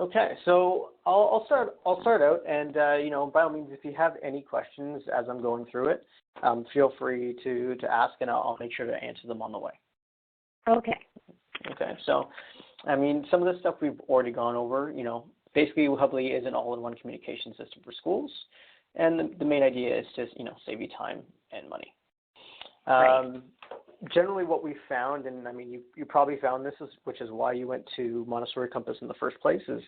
Okay, so I'll start out, and by all means, if you have any questions as I'm going through it, feel free to ask, and I'll make sure to answer them on the way. Okay. Okay, so I mean, some of the stuff we've already gone over. Basically, Hubbli is an all-in-one communication system for schools, and the main idea is to save you time and money. Right. Generally, what we found, and I mean, you probably found this, which is why you went to Montessori Compass in the first place, is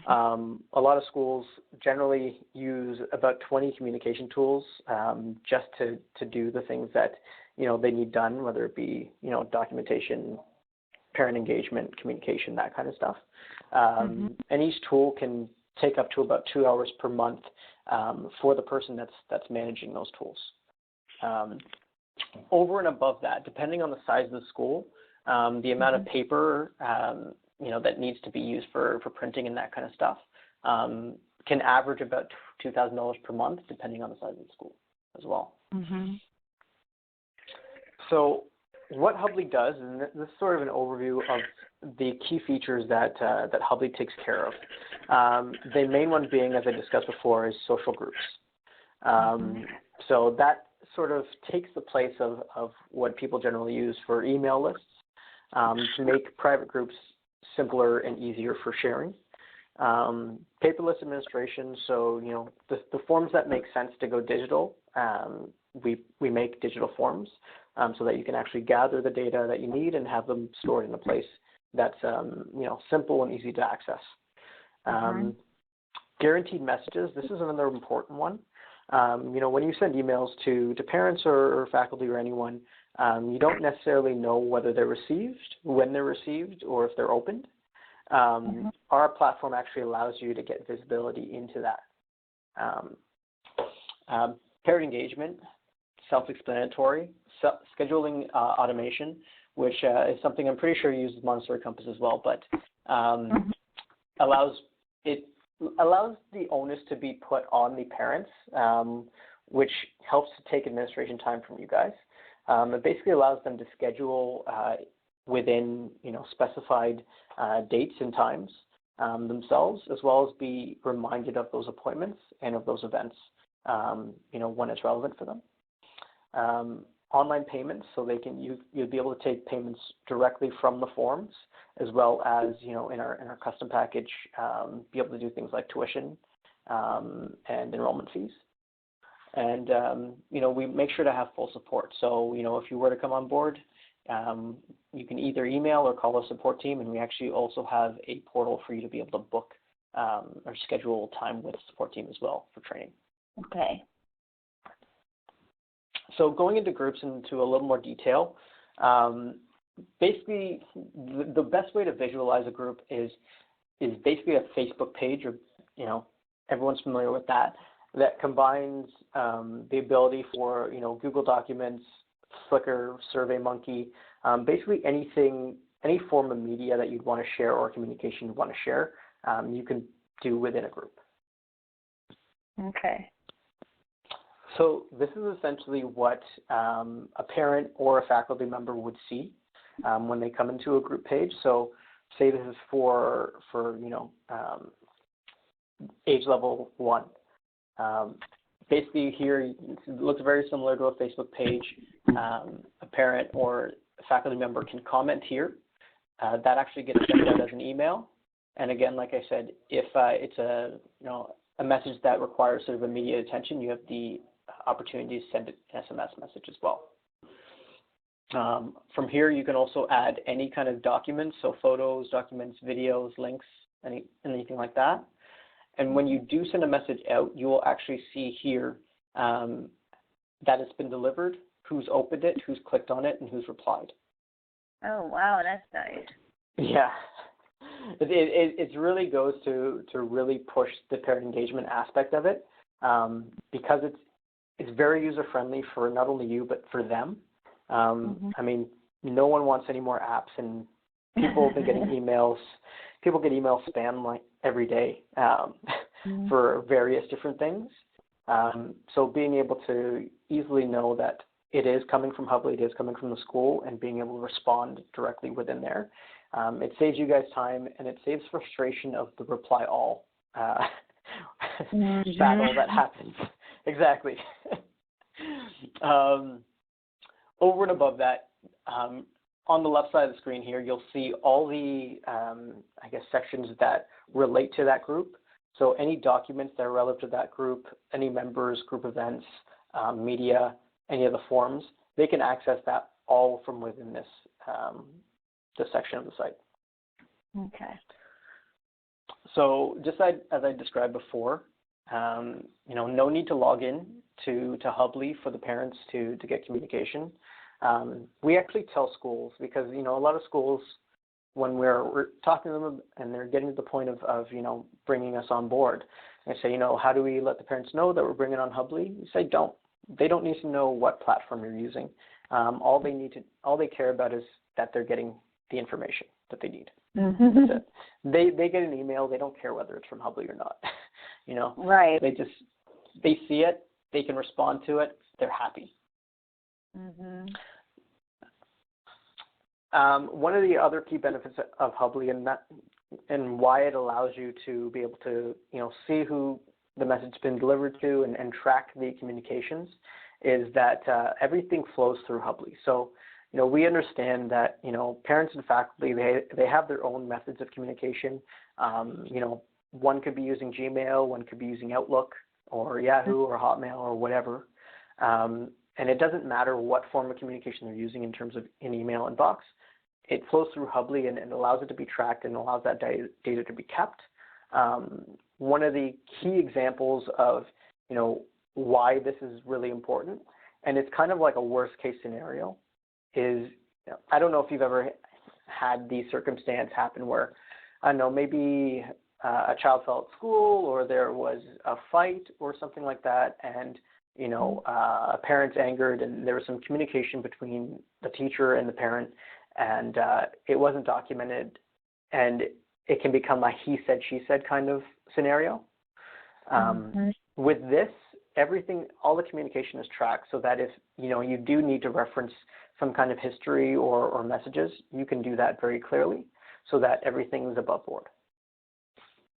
a lot of schools generally use about 20 communication tools just to do the things that they need done, whether it be documentation, parent engagement, communication, that kind of stuff. And each tool can take up to about 2 hours per month for the person that's managing those tools. Over and above that, depending on the size of the school, the amount of paper that needs to be used for printing and that kind of stuff can average about $2,000 per month, depending on the size of the school as well. So what Hubbli does, and this is sort of an overview of the key features that Hubbli takes care of. The main one being, as I discussed before, is social groups. So that sort of takes the place of what people generally use for email lists to make private groups simpler and easier for sharing. Paperless administration, so the forms that make sense to go digital, we make digital forms so that you can actually gather the data that you need and have them stored in a place that's simple and easy to access. Guaranteed messages, this is another important one. When you send emails to parents or faculty or anyone, you don't necessarily know whether they're received, when they're received, or if they're opened. Our platform actually allows you to get visibility into that. Parent engagement, self-explanatory, scheduling automation, which is something I'm pretty sure you use Montessori Compass as well, but allows the onus to be put on the parents, which helps to take administration time from you guys. It basically allows them to schedule within specified dates and times themselves, as well as be reminded of those appointments and of those events when it's relevant for them. Online payments, so you'll be able to take payments directly from the forms, as well as in our custom package, be able to do things like tuition and enrollment fees. And we make sure to have full support. So if you were to come on board, you can either email or call the support team, and we actually also have a portal for you to be able to book or schedule time with the support team as well for training. Okay. So going into groups into a little more detail, basically the best way to visualize a group is basically a Facebook page, or everyone's familiar with that combines the ability for Google Documents, Flickr, SurveyMonkey, basically any form of media that you'd want to share or communication you want to share, you can do within a group. Okay. So this is essentially what a parent or a faculty member would see when they come into a group page. So say this is for age level 1. Basically here it looks very similar to a Facebook page. A parent or a faculty member can comment here. That actually gets sent out as an email. And again, like I said, if it's a message that requires sort of immediate attention, you have the opportunity to send an SMS message as well. From here, you can also add any kind of documents, so photos, documents, videos, links, anything like that. And when you do send a message out, you will actually see here that it's been delivered, who's opened it, who's clicked on it, and who's replied. Oh, wow, that's nice. Yeah. It really goes to really push the parent engagement aspect of it, because it's very user-friendly for not only you, but for them. I mean, no one wants any more apps, and people have been getting emails. People get email spam like every day for various different things. So being able to easily know that it is coming from Hubbli, it is coming from the school, and being able to respond directly within there. It saves you guys time, and it saves frustration of the reply all battle that happens. Exactly. Over and above that, on the left side of the screen here, you'll see all the, sections that relate to that group. So any documents that are relevant to that group, any members, group events, media, any of the forums, they can access that all from within this section of the site. Okay. So just as I described before, no need to log in to Hubbli for the parents to get communication. We actually tell schools, because a lot of schools, when we're talking to them and they're getting to the point of bringing us on board, they say, how do we let the parents know that we're bringing on Hubbli? We say don't. They don't need to know what platform you're using. All they care about is that they're getting the information that they need. Mm-hmm. That's it. They get an email. They don't care whether it's from Hubbli or not. Right. They see it. They can respond to it. They're happy. Mm-hmm. One of the other key benefits of Hubbli and why it allows you to be able to see who the message has been delivered to and track the communications is that everything flows through Hubbli. So we understand that parents and faculty, they have their own methods of communication. One could be using Gmail, one could be using Outlook or Yahoo or Hotmail or whatever. And it doesn't matter what form of communication they're using in terms of an email inbox. It flows through Hubbli and allows it to be tracked and allows that data to be kept. One of the key examples of why this is really important, and it's kind of like a worst case scenario, is I don't know if you've ever had the circumstance happen where, I don't know, maybe a child fell at school or there was a fight or something like that, and a parent's angered and there was some communication between the teacher and the parent, and it wasn't documented, and it can become a he said, she said kind of scenario. With this, all the communication is tracked so that if you do need to reference some kind of history or messages, you can do that very clearly so that everything is above board.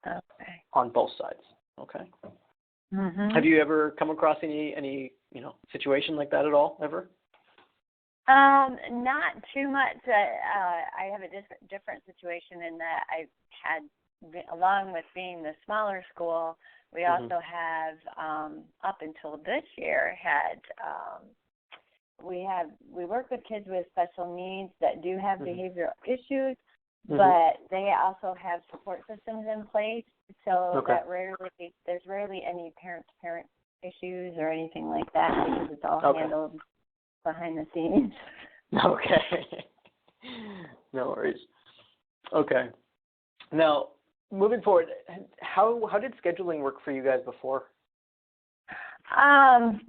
Okay. On both sides. Okay. Mm-hmm. Have you ever come across any situation like that at all ever? Not too much. I have a different situation in that I've had, along with being the smaller school, we also have, up until this year, we work with kids with special needs that do have behavioral issues, but they also have support systems in place, so that there's rarely any parent-to-parent issues or anything like that, because it's all handled behind the scenes. Okay. No worries. Okay. Now, moving forward, how did scheduling work for you guys before? Kind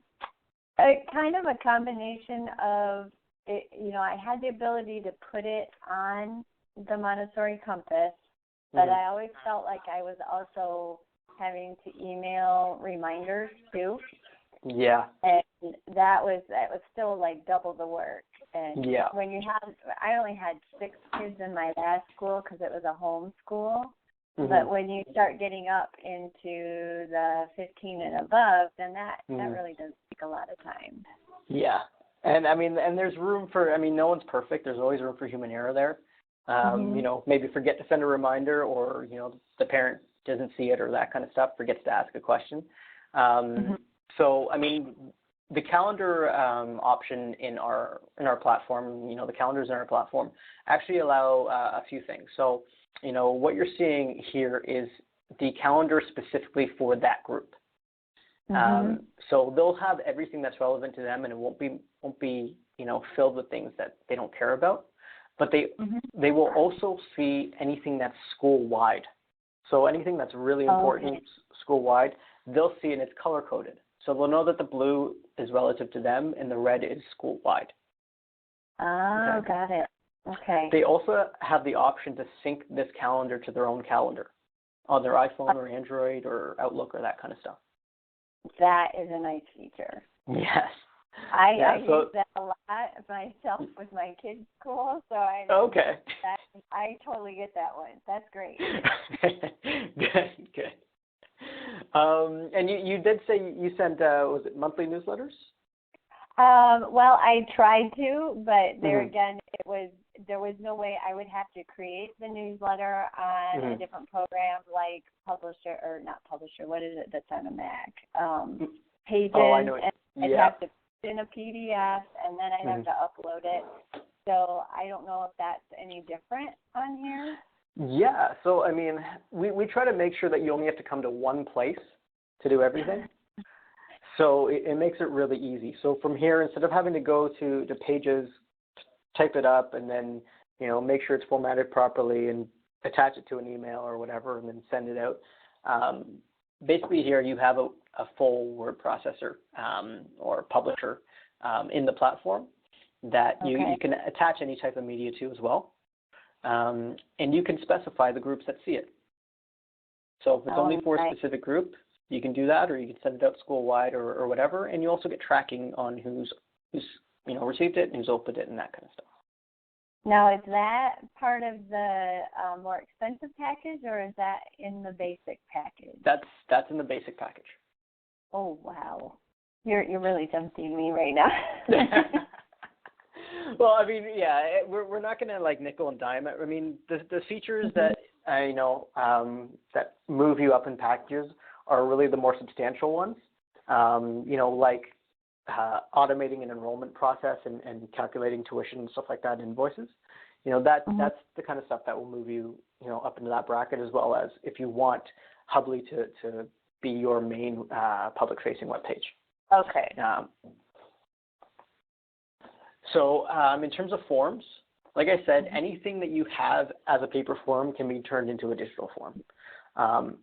of a combination of, I had the ability to put it on the Montessori Compass, but I always felt like I was also having to email reminders too. Yeah. And that was still like double the work. And when I only had 6 kids in my last school because it was a home school. But when you start getting up into the 15 and above, then that really does take a lot of time. Yeah. And there's room for, no one's perfect. There's always room for human error there. Maybe forget to send a reminder, or, the parent doesn't see it or that kind of stuff, forgets to ask a question. So, the calendar option in our platform, the calendars in our platform actually allow a few things. So, what you're seeing here is the calendar specifically for that group. So they'll have everything that's relevant to them, and it won't be filled with things that they don't care about. But they will also see anything that's school-wide. So anything that's really important school-wide, they'll see, and it's color-coded. So they'll know that the blue is relative to them and the red is school-wide. Oh, got it. Okay. They also have the option to sync this calendar to their own calendar on their iPhone or Android or Outlook or that kind of stuff. That is a nice feature. Yes. I use that a lot myself with my kids' school, so I totally get that one. That's great. Good. And you did say you sent was it monthly newsletters? Well, I tried to, but there again, there was no way I would have to create the newsletter on a different program like Publisher, or not Publisher, what is it that's on a Mac? Pages. Oh, I know. And I'd have to put in a PDF, and then I'd have to upload it. So I don't know if that's any different on here. Yeah, so I mean, we try to make sure that you only have to come to one place to do everything. So it makes it really easy. So from here, instead of having to go to Pages, type it up, and then, make sure it's formatted properly and attach it to an email or whatever, and then send it out. Basically here you have a full word processor or publisher in the platform that you can attach any type of media to as well. And you can specify the groups that see it. So if it's only for a specific group, you can do that, or you can send it out school-wide or whatever, and you also get tracking on who's received it and who's opened it and that kind of stuff. Now, is that part of the more expensive package, or is that in the basic package? That's in the basic package. Oh, wow. You're really tempting me right now. Well, I mean, yeah, we're not going to like nickel and dime it. I mean, the features that that move you up in packages are really the more substantial ones. Like automating an enrollment process and calculating tuition and stuff like that, invoices. That's the kind of stuff that will move you, up into that bracket, as well as if you want Hubbli to be your main public-facing webpage. Okay. So in terms of forms, like I said, anything that you have as a paper form can be turned into a digital form.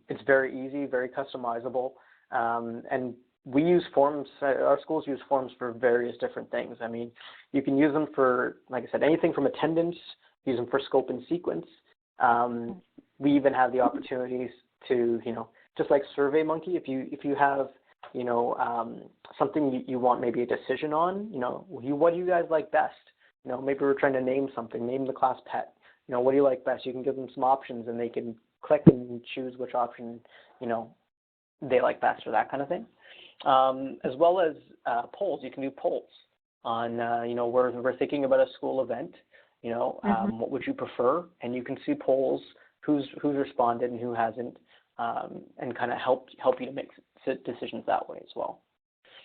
It's very easy, very customizable, and we use forms, our schools use forms for various different things. I mean, you can use them for, like I said, anything from attendance, use them for scope and sequence. We even have the opportunities to, just like SurveyMonkey, if you have, something you want maybe a decision on, what do you guys like best? Maybe we're trying to name something, name the class pet. What do you like best? You can give them some options and they can click and choose which option, they like best, or that kind of thing. As well as polls. You can do polls on, we're thinking about a school event, what would you prefer? And you can see polls, who's responded and who hasn't, and kind of help you to make decisions that way as well.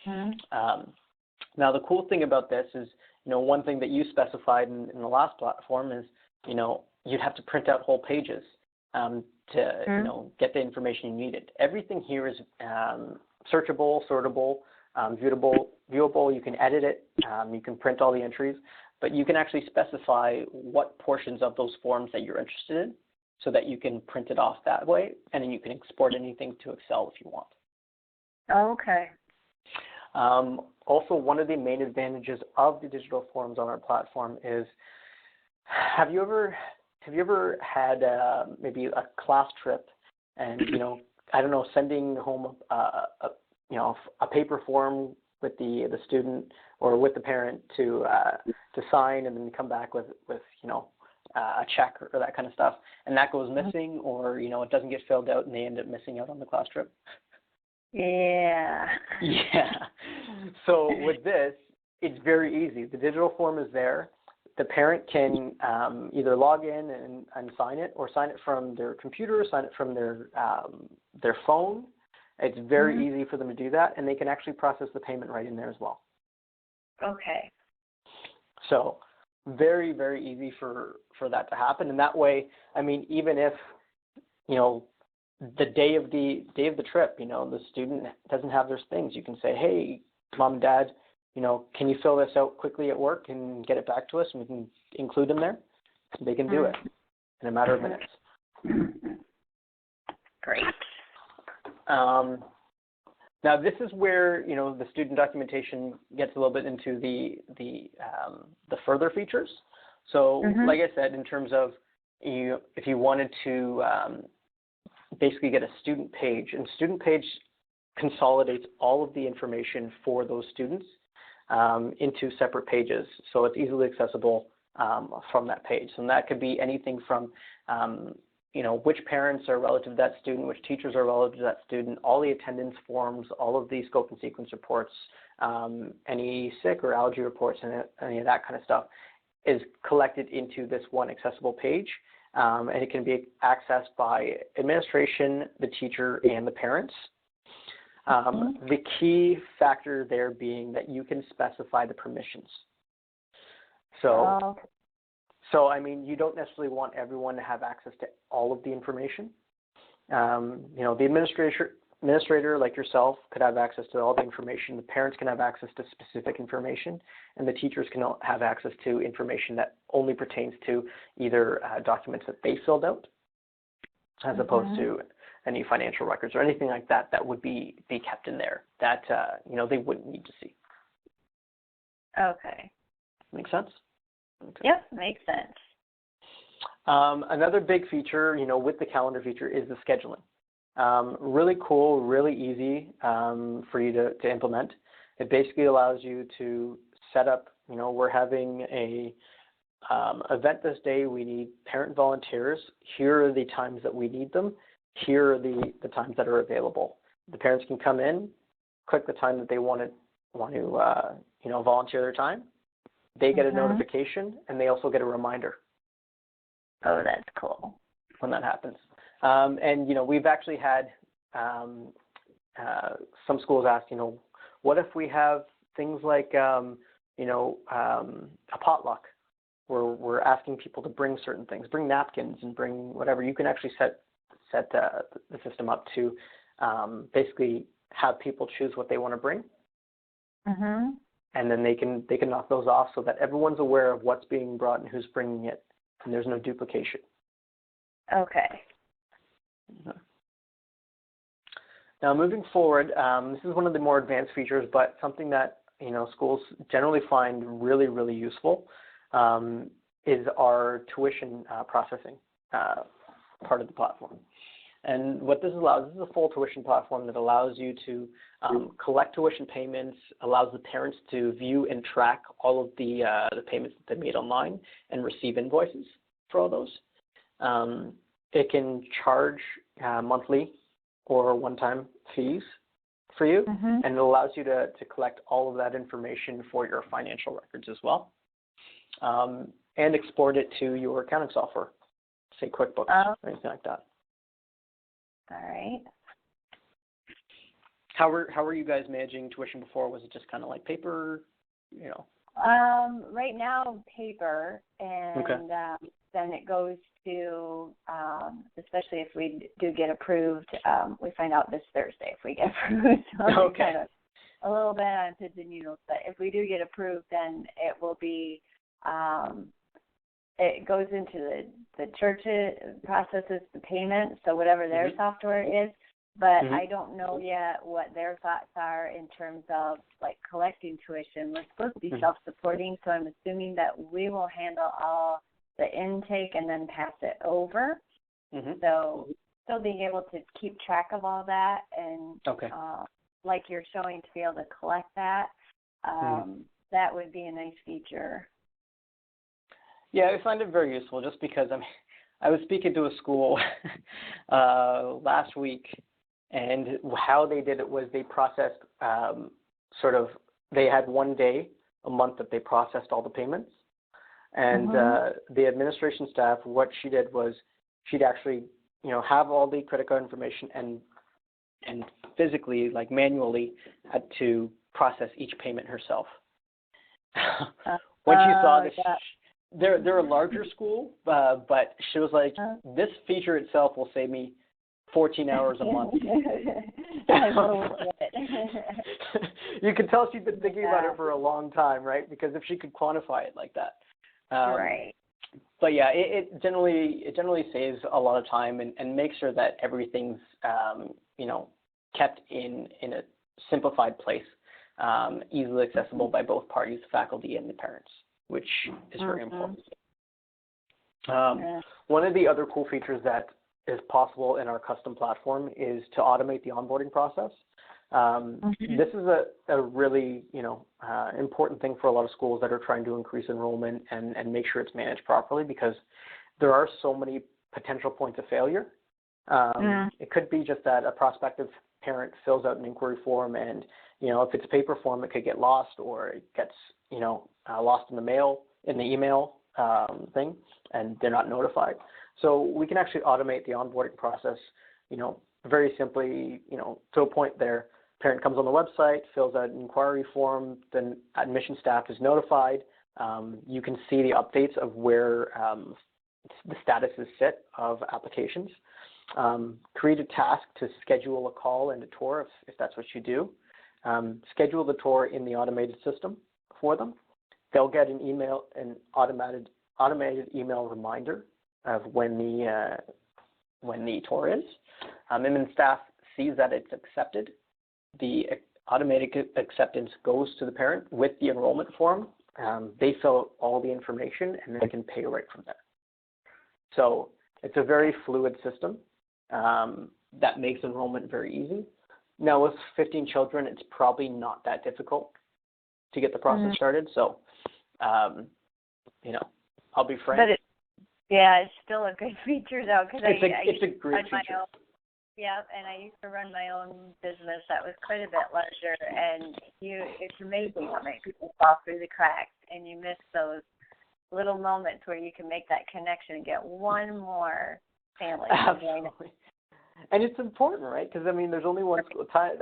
Now, the cool thing about this is, one thing that you specified in the last platform is, you'd have to print out whole pages to, get the information you needed. Everything here is searchable, sortable, viewable. You can edit it. You can print all the entries, but you can actually specify what portions of those forms that you're interested in, so that you can print it off that way, and then you can export anything to Excel if you want. Okay. Also, one of the main advantages of the digital forms on our platform is, have you ever had maybe a class trip, and I don't know, sending home a paper form with the student or with the parent to sign, and then come back with a check or that kind of stuff, and that goes missing, or it doesn't get filled out and they end up missing out on the class trip. Yeah. Yeah. So with this, it's very easy. The digital form is there. The parent can either log in and sign it, or sign it from their computer, or sign it from their phone. It's very easy for them to do that, and they can actually process the payment right in there as well. Okay. So very, very easy for that to happen. And that way, I mean, even if, the day of the trip, the student doesn't have their things, you can say, hey, Mom and Dad, can you fill this out quickly at work and get it back to us, and we can include them there? They can do it in a matter of minutes. Great. Now, this is where, the student documentation gets a little bit into the further features. So, like I said, in terms of if you wanted to basically get a student page, and student page consolidates all of the information for those students. into separate pages, so it's easily accessible from that page. So that could be anything from which parents are relative to that student, which teachers are relative to that student, all the attendance forms, all of the scope and sequence reports, any sick or allergy reports, and any of that kind of stuff is collected into this one accessible page. And it can be accessed by administration, the teacher, and the parents. The key factor there being that you can specify the permissions. So I mean, you don't necessarily want everyone to have access to all of the information. The administrator like yourself could have access to all the information. The parents can have access to specific information, and the teachers can have access to information that only pertains to either documents that they filled out, as opposed to any financial records or anything like that that would be kept in there that they wouldn't need to see. Okay. Make sense? Okay. Yep, makes sense. Another big feature, with the calendar feature is the scheduling. Really cool, really easy for you to implement. It basically allows you to set up, we're having a event this day. We need parent volunteers. Here are the times that we need them. Here are the times that are available. The parents can come in, click the time that they want to volunteer their time. They get a notification, and they also get a reminder. Oh, that's cool. When that happens. And we've actually had some schools ask, what if we have things like, a potluck, where we're asking people to bring certain things, bring napkins and bring whatever. You can actually set the system up to basically have people choose what they want to bring. And then they can knock those off so that everyone's aware of what's being brought and who's bringing it, and there's no duplication. Okay. Now, moving forward, this is one of the more advanced features, but something that schools generally find really, really useful is our tuition processing part of the platform. And what this allows, this is a full tuition platform that allows you to collect tuition payments, allows the parents to view and track all of the payments that they made online and receive invoices for all those. It can charge monthly or one-time fees for you, and it allows you to collect all of that information for your financial records as well, and export it to your accounting software, say QuickBooks or anything like that. All right. How were you guys managing tuition before? Was it just kind of like paper, Right now, paper, and then it goes to, especially if we do get approved, we find out this Thursday if we get approved. So kind of a little bit on pins and needles, but if we do get approved, then it will be, it goes into the church, processes the payment, so whatever their software is. But I don't know yet what their thoughts are in terms of like collecting tuition. We're supposed to be self-supporting, so I'm assuming that we will handle all the intake and then pass it over. So still being able to keep track of all that and like you're showing, to be able to collect that, that would be a nice feature. Yeah, I find it very useful just because I was speaking to a school last week, and how they did it was they processed they had one day a month that they processed all the payments. And the administration staff, what she did was she'd actually, have all the credit card information and physically, like manually, had to process each payment herself. When she saw this, they're a larger school, but she was like, this feature itself will save me 14 hours a month. You can tell she's been thinking about it for a long time, right? Because if she could quantify it like that. Right. But yeah, it generally saves a lot of time and makes sure that everything's kept in a simplified place, easily accessible by both parties, faculty and the parents, which is very important. One of the other cool features that is possible in our custom platform is to automate the onboarding process. This is a really, important thing for a lot of schools that are trying to increase enrollment and make sure it's managed properly, because there are so many potential points of failure. It could be just that a prospective parent fills out an inquiry form and, if it's a paper form, it could get lost, or it gets, lost in the email thing, and they're not notified. So we can actually automate the onboarding process, very simply, to a point there. Parent comes on the website, fills out an inquiry form, then admission staff is notified. You can see the updates of where the status is set of applications. Create a task to schedule a call and a tour if that's what you do. Schedule the tour in the automated system for them. They'll get an automated email reminder of when the tour is. And then staff sees that it's accepted. The automatic acceptance goes to the parent with the enrollment form. They fill out all the information, and they can pay right from there. So it's a very fluid system that makes enrollment very easy. Now, with 15 children, it's probably not that difficult to get the process started. So, I'll be frank. But it's still a good feature, though, because it's a great feature. And I used to run my own business that was quite a bit larger, and it's amazing how many people fall through the cracks, and you miss those little moments where you can make that connection and get one more family. Absolutely. And it's important, right? Because, there's only one time.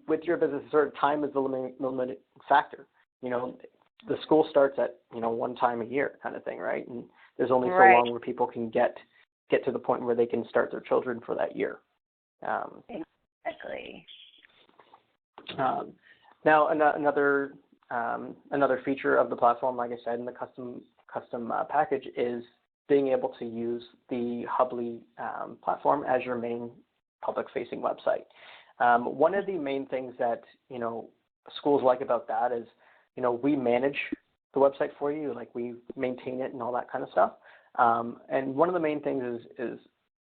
With your business, sort of time is the limiting factor. The school starts at, one time a year kind of thing, right? And there's only so long where people can get to the point where they can start their children for that year. Exactly. Now, another feature of the platform, like I said, in the custom package, is being able to use the Hubbli platform as your main public-facing website. One of the main things that schools like about that is, we manage the website for you, like we maintain it and all that kind of stuff. And one of the main things is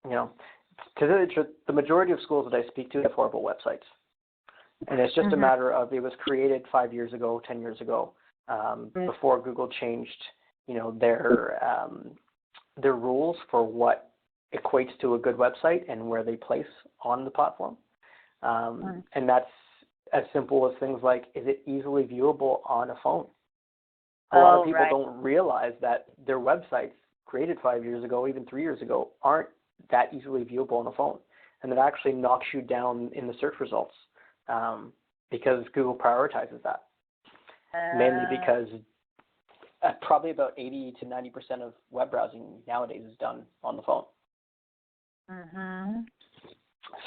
because the majority of schools that I speak to have horrible websites. And it's just a matter of, it was created 5 years ago, 10 years ago, before Google changed, their rules for what equates to a good website and where they place on the platform. And that's as simple as things like, is it easily viewable on a phone? A lot of people don't realize that their websites created 5 years ago, even 3 years ago, aren't that easily viewable on a phone. And it actually knocks you down in the search results because Google prioritizes that. Mainly because probably about 80 to 90% of web browsing nowadays is done on the phone.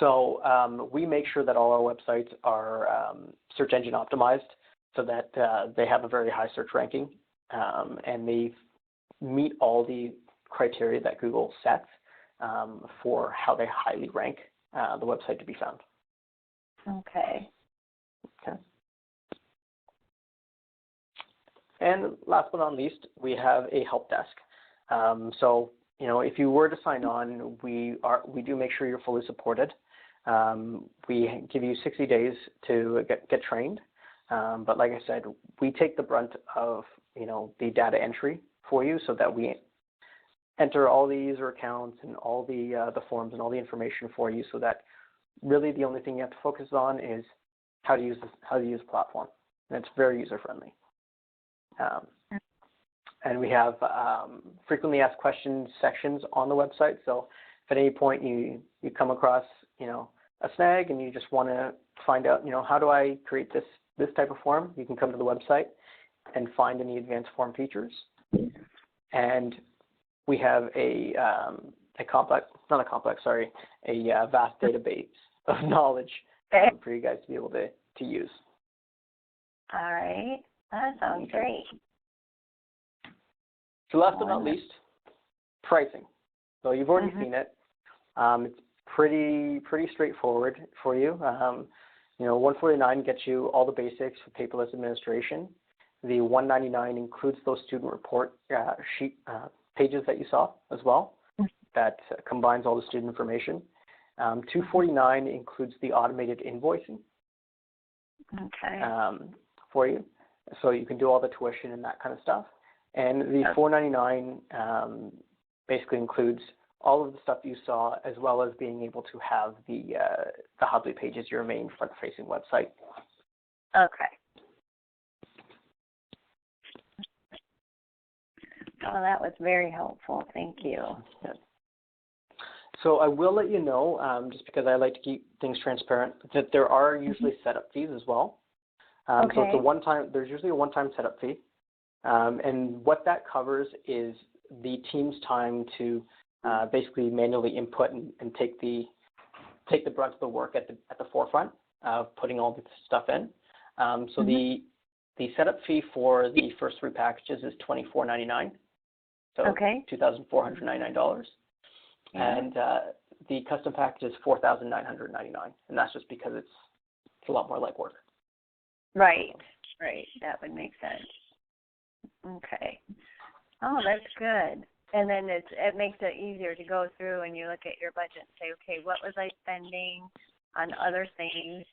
So we make sure that all our websites are search engine optimized so that they have a very high search ranking and they meet all the criteria that Google sets for how they highly rank the website to be found. Okay. And last but not least, we have a help desk. So, if you were to sign on, we do make sure you're fully supported. We give you 60 days to get trained. But like I said, we take the brunt of, the data entry for you so that we enter all the user accounts and all the forms and all the information for you, so that really the only thing you have to focus on is how to use the platform. And it's very user friendly. And we have frequently asked questions sections on the website. So if at any point you come across, a snag and you just want to find out, how do I create this type of form, you can come to the website and find any advanced form features. And we have a vast database of knowledge for you guys to be able to use. All right. That sounds great. So last but not least, pricing. So you've already seen it. It's pretty straightforward for you. $149 gets you all the basics for paperless administration. The $199 includes those student report sheet pages that you saw as well. That combines all the student information. $249 includes the automated invoicing for you. So you can do all the tuition and that kind of stuff. And the $499 basically includes all of the stuff you saw, as well as being able to have the Hubbli page as your main front-facing website. Okay. Oh, that was very helpful. Thank you. Yeah. So I will let you know, just because I like to keep things transparent, that there are usually setup fees as well. So it's a one-time. There's usually a one-time setup fee, and what that covers is the team's time to basically manually input and take the brunt of the work at the forefront of putting all the stuff in. So the setup fee for the first 3 packages is $24.99. So $2,499. And the custom package is $4,999, and that's just because it's a lot more legwork. Right. That would make sense. Okay. Oh, that's good. And then it makes it easier to go through and you look at your budget and say, okay, what was I spending on other things?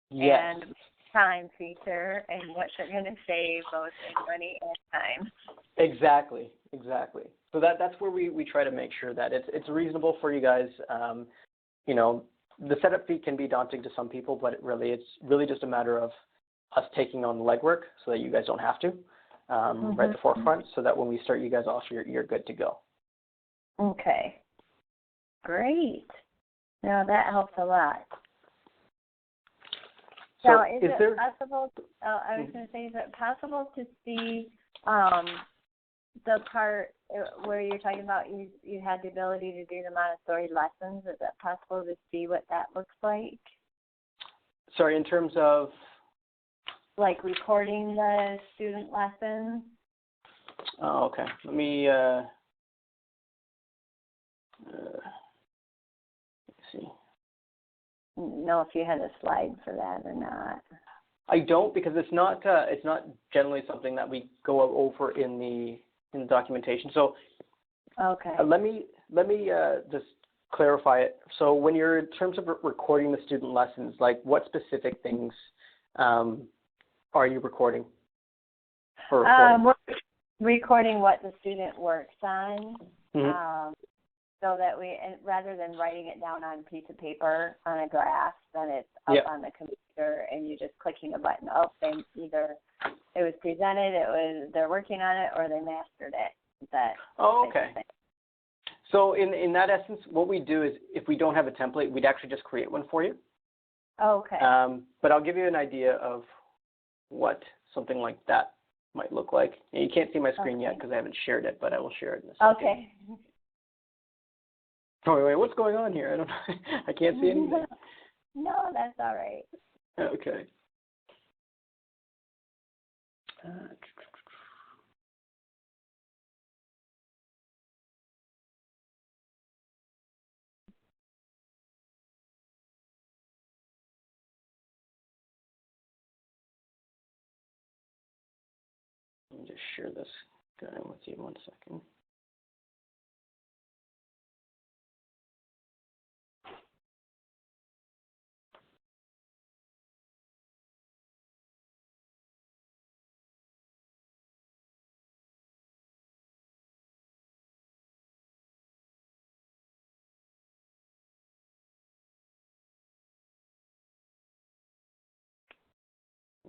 Yes. And time feature and what you're going to save both in money and time. Exactly. So that's where we try to make sure that it's reasonable for you guys. You know, the setup fee can be daunting to some people, but it's really just a matter of us taking on the legwork so that you guys don't have to right at the forefront, so that when we start you guys off, you're good to go. Okay. Great. Now that helps a lot. So now, is it possible? I was going to say, is it possible to see the part where you're talking about you had the ability to do the Montessori lessons? Is it possible to see what that looks like? Sorry, in terms of? Like recording the student lessons? Oh, okay. Let me see. Know if you had a slide for that or not. I don't, because it's not generally something that we go over in the documentation. So let me just clarify it. So when you're in terms of recording the student lessons, like what specific things are you recording? We're recording what the student works on. So that rather than writing it down on a piece of paper on a graph, then it's up on the computer and you're just clicking a button. And either it was presented, they're working on it, or they mastered it. So in that essence, what we do is, if we don't have a template, we'd actually just create one for you. But I'll give you an idea of what something like that might look like. And you can't see my screen yet because I haven't shared it, but I will share it in a second. Oh, wait, what's going on here? I don't know. I can't see anything. No, that's all right. Okay. Let me just share this guy with you 1 second.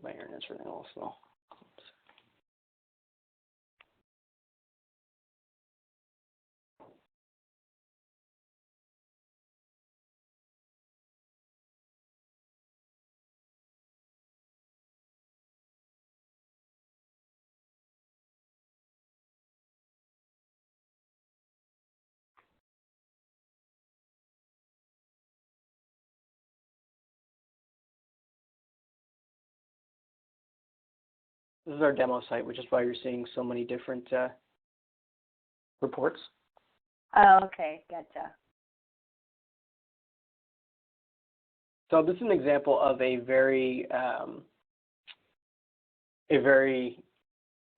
My internet's running a little slow. This is our demo site, which is why you're seeing so many different reports. Oh, okay, gotcha. So this is an example of a very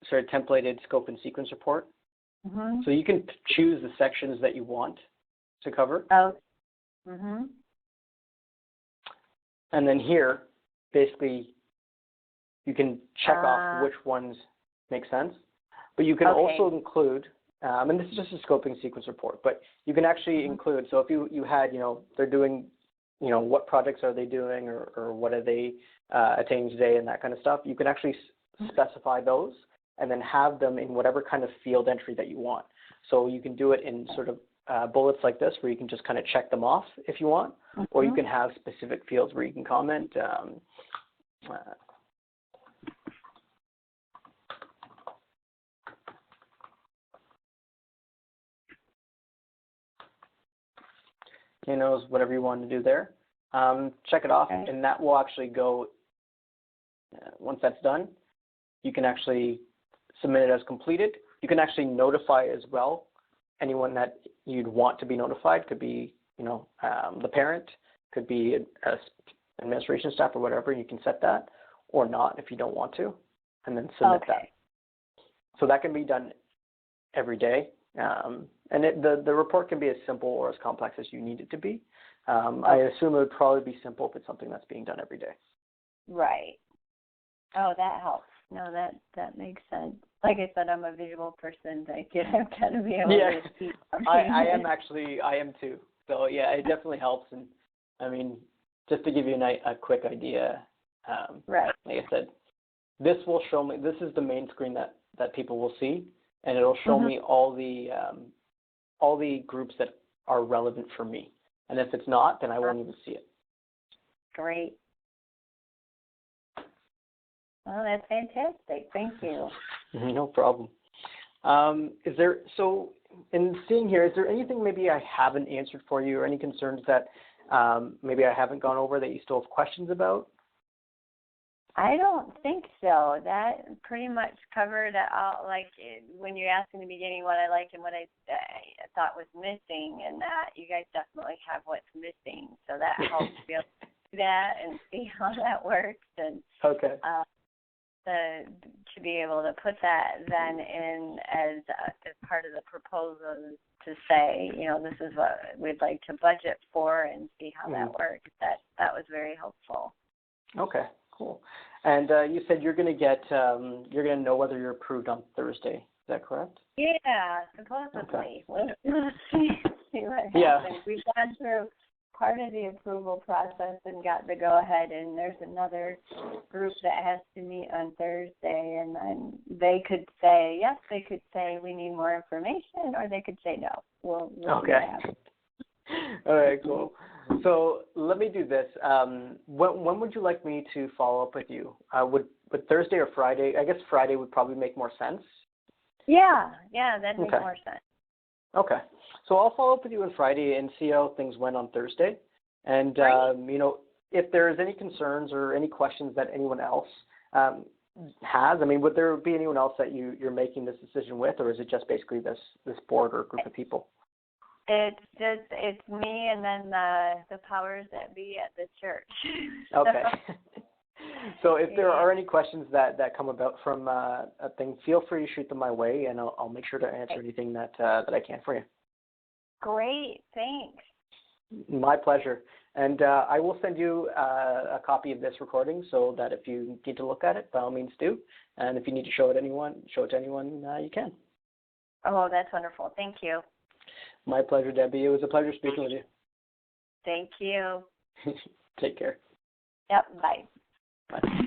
sort of templated scope and sequence report. So you can choose the sections that you want to cover. And then here, basically, you can check off which ones make sense. But you can also include, and this is just a scoping sequence report, but you can actually include, so if you had, they're doing, what projects are they doing or what are they attaining today and that kind of stuff, you can actually specify those and then have them in whatever kind of field entry that you want. So you can do it in sort of bullets like this where you can just kind of check them off if you want, or you can have specific fields where you can comment. Whatever you want to do there. Check it off, and that will actually go, once that's done, you can actually submit it as completed. You can actually notify as well anyone that you'd want to be notified. Could be, the parent, could be administration staff or whatever. You can set that, or not if you don't want to, and then submit that. So that can be done every day. And the report can be as simple or as complex as you need it to be. I assume it would probably be simple if it's something that's being done every day. Right. Oh, that helps. No, that makes sense. Like I said, I'm a visual person. I've got to be able to see. I am too. So yeah, it definitely helps. And I mean, just to give you a quick idea, like I said, this will show me, this is the main screen that people will see, and it'll show me all the groups that are relevant for me. And if it's not, then I won't even see it. Great. Well, that's fantastic. Thank you. No problem. In seeing here, is there anything maybe I haven't answered for you, or any concerns that maybe I haven't gone over that you still have questions about? I don't think so. That pretty much covered all, like when you asked in the beginning what I liked and what I thought was missing, and that you guys definitely have what's missing. So that helps be able to do that and see how that works. And to be able to put that then in as part of the proposal to say, this is what we'd like to budget for and see how that works. That was very helpful. Okay. Cool. And you said you're going to know whether you're approved on Thursday. Is that correct? Yeah, supposedly. Okay. Let's see what happens. We've gone through part of the approval process and got the go-ahead, and there's another group that has to meet on Thursday, and then they could say, yes, they could say we need more information, or they could say no. We'll see what happens. All right, cool. So let me do this. When would you like me to follow up with you? Would Thursday or Friday? I guess Friday would probably make more sense. Yeah, that makes more sense. Okay. So I'll follow up with you on Friday and see how things went on Thursday. And, if there's any concerns or any questions that anyone else has, would there be anyone else that you're making this decision with, or is it just basically this board or group of people? It's me and then the powers that be at the church. Okay. So if there are any questions that come about from a thing, feel free to shoot them my way, and I'll make sure to answer anything that I can for you. Great. Thanks. My pleasure. And I will send you a copy of this recording so that if you need to look at it, by all means do. And if you need to show it to anyone, you can. Oh, that's wonderful. Thank you. My pleasure, Debbie. It was a pleasure speaking with you. Thank you. Take care. Yep, bye. Bye.